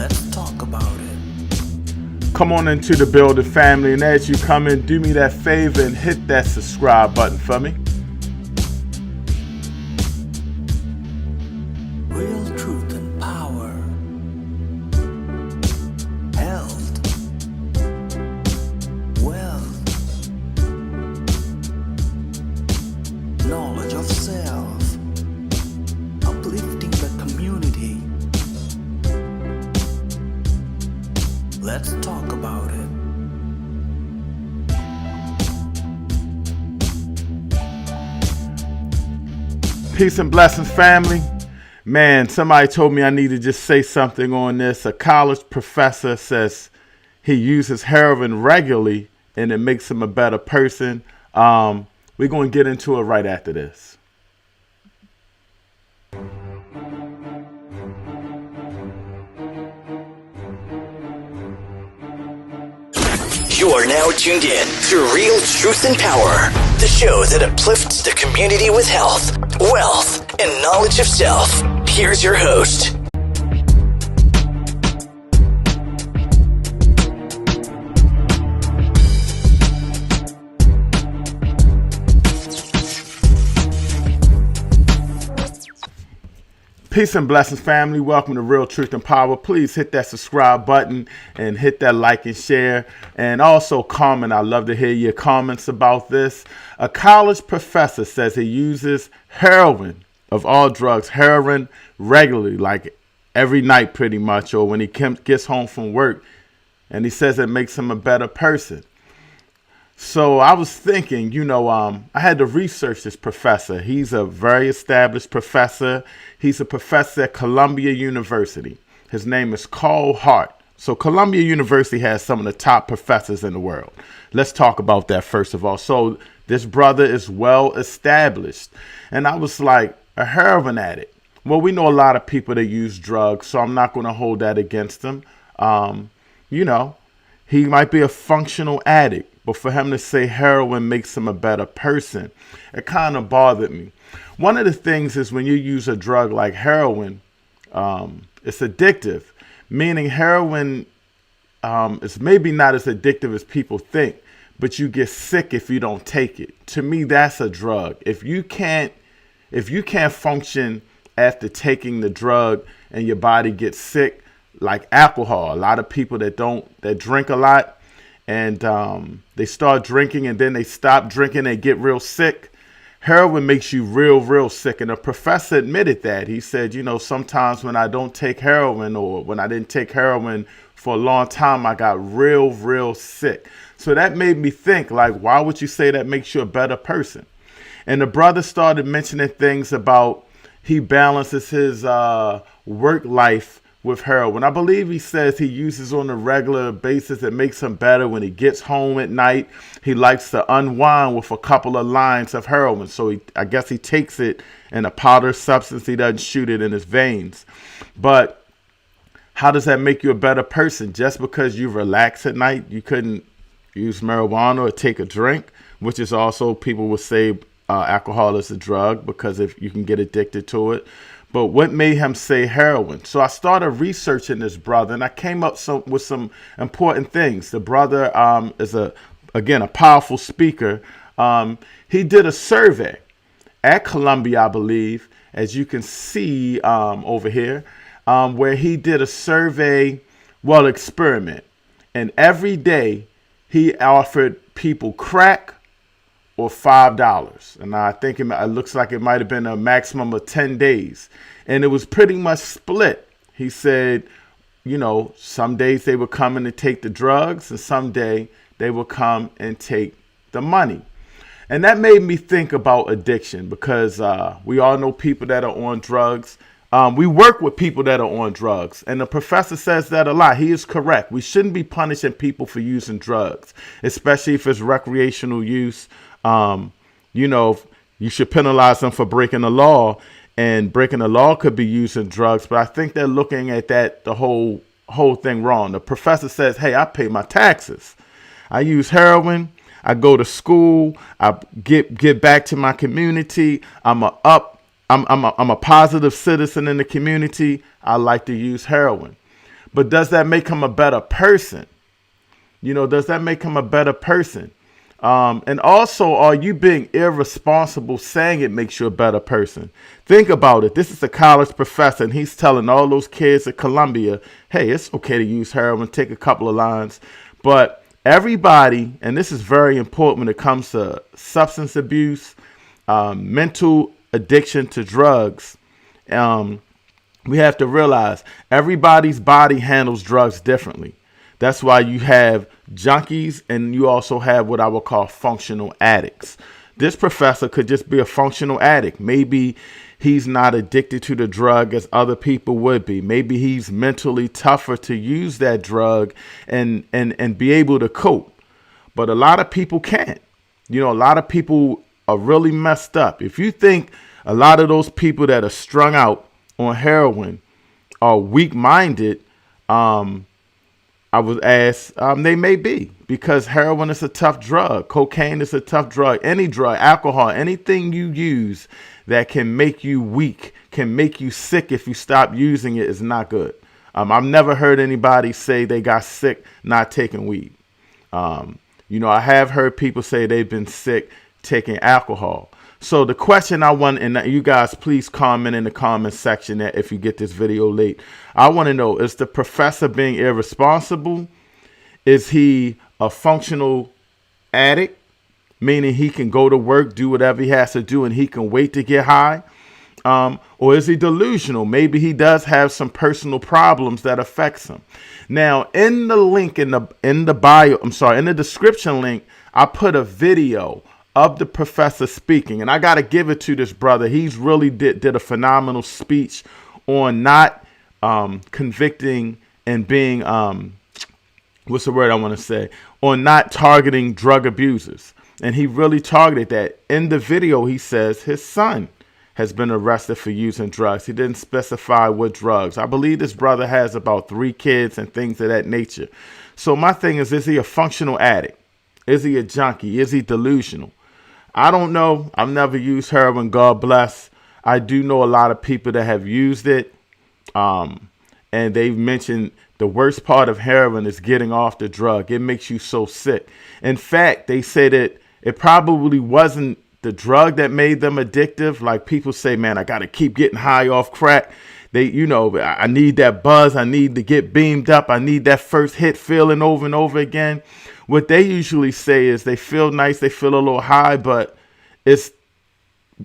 Let's talk about it. Come on into the building, family, and as you come in, do me that favor and hit that subscribe button for me. Real truth and power. Health. Wealth. Knowledge of self. Uplifting the community. Let's talk about it. Peace and blessings, family. Man, somebody told me I need to just say something on this. A college professor says he uses heroin regularly and it makes him a better person. We're going to get into it right after this. You are now tuned in to Real Truth and Power, the show that uplifts the community with health, wealth, and knowledge of self. Here's your host. Peace and blessings, family. Welcome to Real Truth and Power. Please hit that subscribe button and hit that like and share. And also comment. I'd love to hear your comments about this. A college professor says he uses heroin, of all drugs, heroin regularly, like every night pretty much, or when he gets home from work. And he says it makes him a better person. So I was thinking, I had to research this professor. He's a very established professor. He's a professor at Columbia University. His name is Carl Hart. So Columbia University has some of the top professors in the world. Let's talk about that first of all. So this brother is well established. And I was like, a heroin addict. Well, we know a lot of people that use drugs, so I'm not going to hold that against him. He might be a functional addict. But for him to say heroin makes him a better person, it kind of bothered me. One of the things is when you use a drug like heroin, it's addictive, meaning heroin is maybe not as addictive as people think, but you get sick if you don't take it. To me, that's a drug. If you can't function after taking the drug and your body gets sick, like alcohol, a lot of people that drink a lot, and they start drinking and then they stop drinking and get real sick. Heroin makes you real sick. And the professor admitted that. He said, sometimes when I don't take heroin or when I didn't take heroin for a long time, I got real sick. So that made me think, like, why would you say that makes you a better person? And the brother started mentioning things about he balances his work life with heroin. I believe he says he uses on a regular basis. It makes him better when he gets home at night. He likes to unwind with a couple of lines of heroin. So I guess he takes it in a powder substance. He doesn't shoot it in his veins. But how does that make you a better person? Just because you relax at night, you couldn't use marijuana or take a drink, which is also, people will say alcohol is a drug because if you can get addicted to it. But what made him say heroin? So I started researching this brother, and I came up with some important things. The brother is a powerful speaker. He did a survey at Columbia, I believe, as you can see over here, where he did a survey, experiment. And every day he offered people crack or $5. And I think it looks like it might have been a maximum of 10 days. And it was pretty much split. He said, some days they would come in and take the drugs, and some day they would come and take the money. And that made me think about addiction because we all know people that are on drugs. We work with people that are on drugs, and the professor says that a lot. He is correct. We shouldn't be punishing people for using drugs, especially if it's recreational use. You should penalize them for breaking the law, and breaking the law could be using drugs. But I think they're looking at the whole thing wrong. The professor says, hey, I pay my taxes. I use heroin. I go to school. I get back to my community. I'm a positive citizen in the community. I like to use heroin. But does that make him a better person? Does that make him a better person? And also, are you being irresponsible saying it makes you a better person? Think about it. This is a college professor, and he's telling all those kids at Columbia, hey, it's okay to use heroin, take a couple of lines. But everybody, and this is very important when it comes to substance abuse, mental addiction to drugs, we have to realize everybody's body handles drugs differently. That's why you have junkies and you also have what I would call functional addicts. This professor could just be a functional addict. Maybe he's not addicted to the drug as other people would be. Maybe he's mentally tougher to use that drug and be able to cope. But a lot of people can't. A lot of people are really messed up. If you think a lot of those people that are strung out on heroin are weak-minded, I was asked, they may be, because heroin is a tough drug. Cocaine is a tough drug. Any drug, alcohol, anything you use that can make you weak, can make you sick if you stop using it is not good. I've never heard anybody say they got sick not taking weed. I have heard people say they've been sick taking alcohol. So the question I want, and you guys please comment in the comment section that if you get this video late, I want to know, is the professor being irresponsible? Is he a functional addict, meaning he can go to work, do whatever he has to do, and he can wait to get high? Or is he delusional? Maybe he does have some personal problems that affects him. Now, in the link in the bio, in the description link, I put a video of the professor speaking, and I got to give it to this brother. He's really did a phenomenal speech on not convicting and being what's the word I want to say, on not targeting drug abusers. And he really targeted that. In the video, he says his son has been arrested for using drugs. He didn't specify what drugs. I believe this brother has about 3 kids and things of that nature. So my thing is he a functional addict? Is he a junkie? Is he delusional? I don't know. I've never used heroin. God bless. I do know a lot of people that have used it. And they've mentioned the worst part of heroin is getting off the drug. It makes you so sick. In fact, they say that it probably wasn't the drug that made them addictive. Like people say, man, I got to keep getting high off crack. I need that buzz. I need to get beamed up. I need that first hit feeling over and over again. What they usually say is they feel nice, they feel a little high, but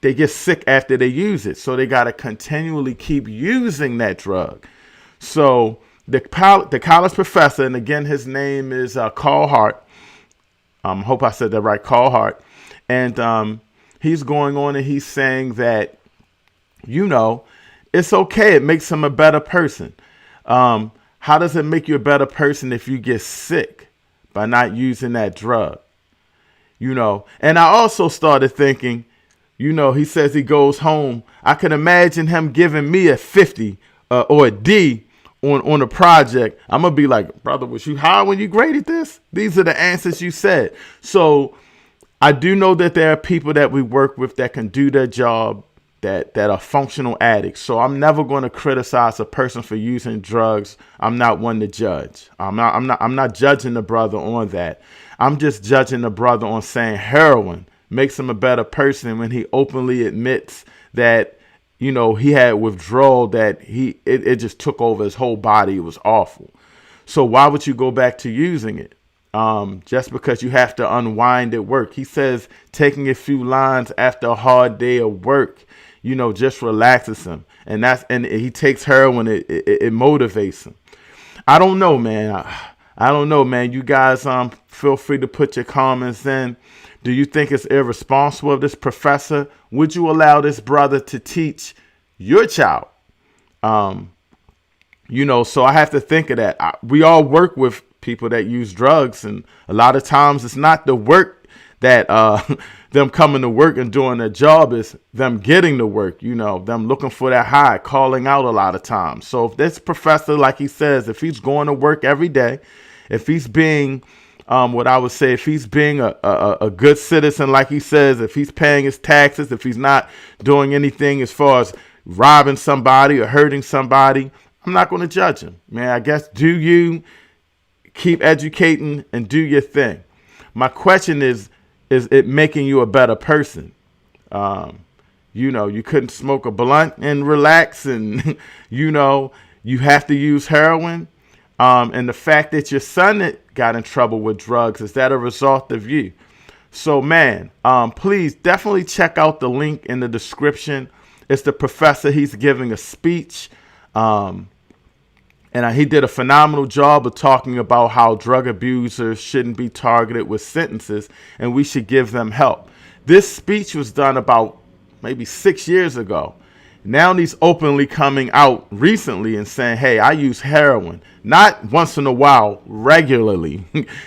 they get sick after they use it. So they got to continually keep using that drug. So the college professor, and again, his name is Carl Hart. Hope I said that right, Carl Hart. And he's going on and he's saying that, it's okay. It makes him a better person. How does it make you a better person if you get sick by not using that drug? And I also started thinking, he says he goes home. I can imagine him giving me a 50 or a D on a project. I'm going to be like, brother, was you high when you graded this? These are the answers you said. So I do know that there are people that we work with that can do their job, that are functional addicts. So I'm never going to criticize a person for using drugs. I'm not one to judge. I'm not judging the brother on that. I'm just judging the brother on saying heroin makes him a better person when he openly admits that, he had withdrawal, that it just took over his whole body. It was awful. So why would you go back to using it? Just because you have to unwind at work. He says taking a few lines after a hard day of work, just relaxes him. And he takes heroin, it motivates him. I don't know, man. I don't know, man. You guys feel free to put your comments in. Do you think it's irresponsible of this professor? Would you allow this brother to teach your child? So I have to think of that. We all work with people that use drugs, and a lot of times it's not the work that them coming to work and doing their job, is them getting to work, them looking for that high, calling out a lot of times. So if this professor, like he says, if he's going to work every day, if he's being what I would say, if he's being a good citizen, like he says, if he's paying his taxes, if he's not doing anything as far as robbing somebody or hurting somebody, I'm not going to judge him, man. I guess do you keep educating and do your thing. My question is it making you a better person? You couldn't smoke a blunt and relax, and you have to use heroin. And the fact that your son got in trouble with drugs, is that a result of you? So, man, please definitely check out the link in the description. It's the professor. He's giving a speech. And he did a phenomenal job of talking about how drug abusers shouldn't be targeted with sentences and we should give them help. This speech was done about maybe 6 years ago. Now he's openly coming out recently and saying, hey, I use heroin, not once in a while, regularly.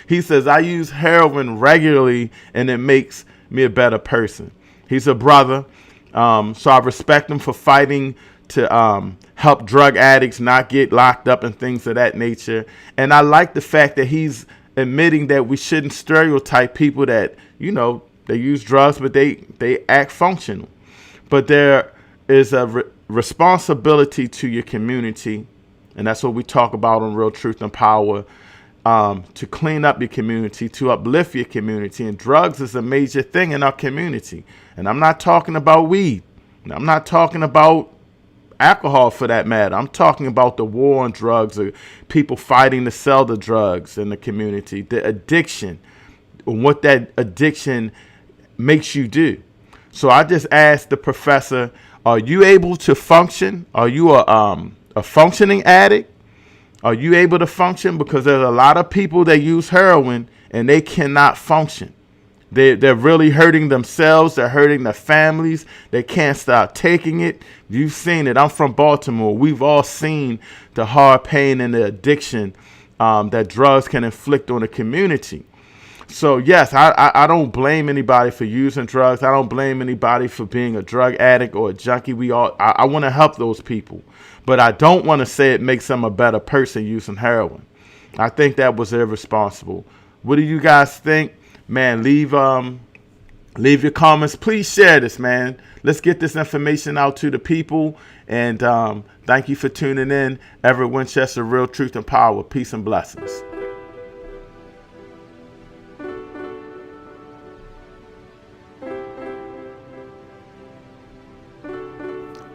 He says, I use heroin regularly and it makes me a better person. He's a brother. So I respect him for fighting to help drug addicts not get locked up and things of that nature. And I like the fact that he's admitting that we shouldn't stereotype people that, they use drugs, but they act functional. But there is a responsibility to your community, and that's what we talk about on Real Truth and Power, to clean up your community, to uplift your community. And drugs is a major thing in our community. And I'm not talking about weed. I'm not talking about alcohol for that matter. I'm talking about the war on drugs, or people fighting to sell the drugs in the community, the addiction, and what that addiction makes you do. So I just asked the professor, are you able to function? Are you a functioning addict? Are you able to function? Because there's a lot of people that use heroin and they cannot function. They're really hurting themselves. They're hurting their families. They can't stop taking it. You've seen it. I'm from Baltimore. We've all seen the hard pain and the addiction that drugs can inflict on a community. So, yes, I don't blame anybody for using drugs. I don't blame anybody for being a drug addict or a junkie. I want to help those people. But I don't want to say it makes them a better person using heroin. I think that was irresponsible. What do you guys think? Man, leave your comments. Please share this, man. Let's get this information out to the people. And thank you for tuning in. Everett Winchester, Real Truth and Power. Peace and blessings.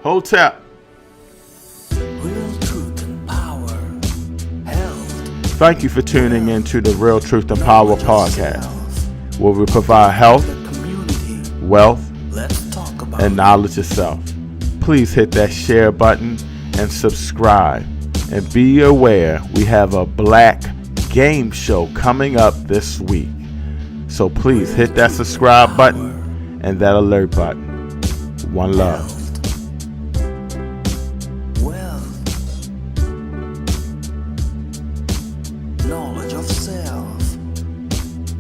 Hotel. Real truth and power. Health. Thank you for tuning in to the Real Truth and Power podcast, where we provide health, Community. wealth, Let's talk about and knowledge of self. Please hit that share button and subscribe. And be aware, we have a black game show coming up this week. So please hit that subscribe button and that alert button. One love.